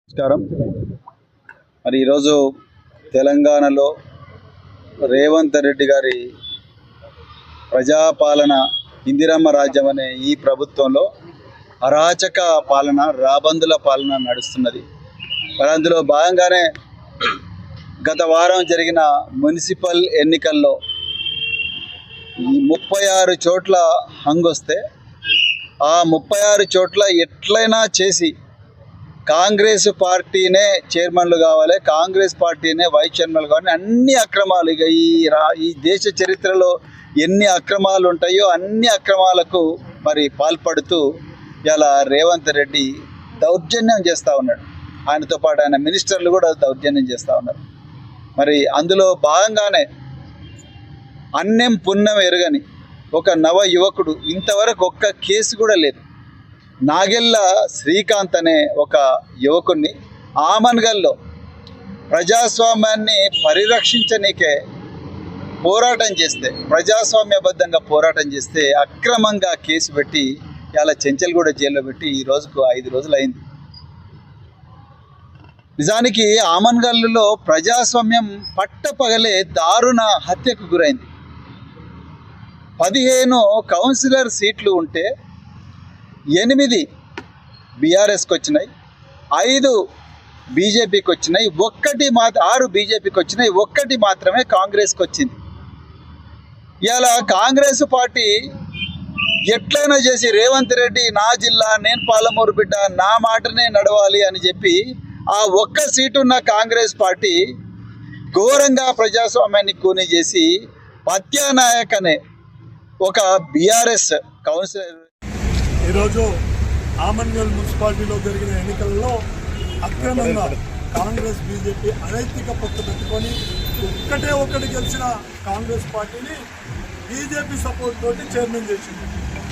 నమస్కారం. మరి ఈరోజు తెలంగాణలో రేవంత్ రెడ్డి గారి ప్రజాపాలన ఇందిరమ్మ రాజ్యం అనే ఈ ప్రభుత్వంలో అరాచక పాలన, రాబందుల పాలన నడుస్తున్నది. మరి అందులో భాగంగానే గత వారం జరిగిన మున్సిపల్ ఎన్నికల్లో 36 చోట్ల హంగొస్తే ఆ 36 చోట్ల ఎట్లయినా చేసి కాంగ్రెస్ పార్టీనే చైర్మన్లు కావాలి, కాంగ్రెస్ పార్టీనే వైస్ చైర్మన్లు కావాలి. అన్ని అక్రమాలు, ఇక ఈ దేశ చరిత్రలో ఎన్ని అక్రమాలు ఉంటాయో అన్ని అక్రమాలకు మరి పాల్పడుతూ ఇలా రేవంత్ రెడ్డి దౌర్జన్యం చేస్తూ ఉన్నాడు. ఆయనతో పాటు ఆయన మినిస్టర్లు కూడా దౌర్జన్యం చేస్తూ ఉన్నారు. మరి అందులో భాగంగానే అన్నం పుణ్యం ఎరగని ఒక నవ యువకుడు, ఇంతవరకు ఒక్క కేసు కూడా లేదు, నాగెల్ల శ్రీకాంత్ అనే ఒక యువకుడిని ఆమన్గల్లో ప్రజాస్వామ్యాన్ని పరిరక్షించనీకే పోరాటం చేస్తే, ప్రజాస్వామ్యబద్ధంగా పోరాటం చేస్తే అక్రమంగా కేసు పెట్టి ఇలా చెంచల్గూడ జైల్లో పెట్టి ఈ రోజుకు 5 రోజులు అయింది. నిజానికి ఆమన్గల్లో ప్రజాస్వామ్యం పట్టపగలే దారుణ హత్యకు గురైంది. 15 కౌన్సిలర్ సీట్లు ఉంటే 8 బీఆర్ఎస్కి వచ్చినాయి, 5 బీజేపీకి వచ్చినాయి, 6 బీజేపీకి వచ్చినాయి, 1 మాత్రమే కాంగ్రెస్కి వచ్చింది. ఇలా కాంగ్రెస్ పార్టీ ఎట్లయినా చేసి రేవంత్ రెడ్డి నా జిల్లా, నేను పాలమూరు బిడ్డ, నా మాటనే నడవాలి అని చెప్పి ఆ 1 సీటు ఉన్న కాంగ్రెస్ పార్టీ ఘోరంగా ప్రజాస్వామ్యాన్ని కూని చేసి పత్యానాయక్ అనే ఒక బీఆర్ఎస్ కౌన్సిలర్ ఈరోజు ఆమన్గల్ మున్సిపాలిటీలో జరిగిన ఎన్నికల్లో అక్రమంగా కాంగ్రెస్ బీజేపీ అనైతిక పొత్తు పెట్టుకొని ఒక్కటి గెలిచిన కాంగ్రెస్ పార్టీని బీజేపీ సపోర్ట్ తోటి చైర్మన్ చేసింది.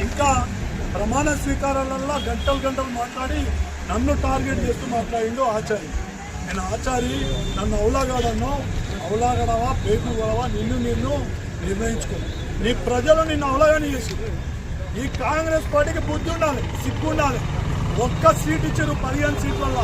ఇంకా ప్రమాణ స్వీకారాలలో గంటలు మాట్లాడి నన్ను టార్గెట్ చేస్తూ మాట్లాడిండు ఆచారి. నేను ఆచారి, నన్ను అవులాగడవా పేరు కావా, నిన్ను నిర్ణయించుకో. నీ ప్రజలు నిన్ను అవలాగానే చేసి, ఈ కాంగ్రెస్ పార్టీకి బుద్ధి ఉండాలి, సిగ్గు ఉండాలి. 1 సీట్ ఇచ్చారు 15 సీట్లలో.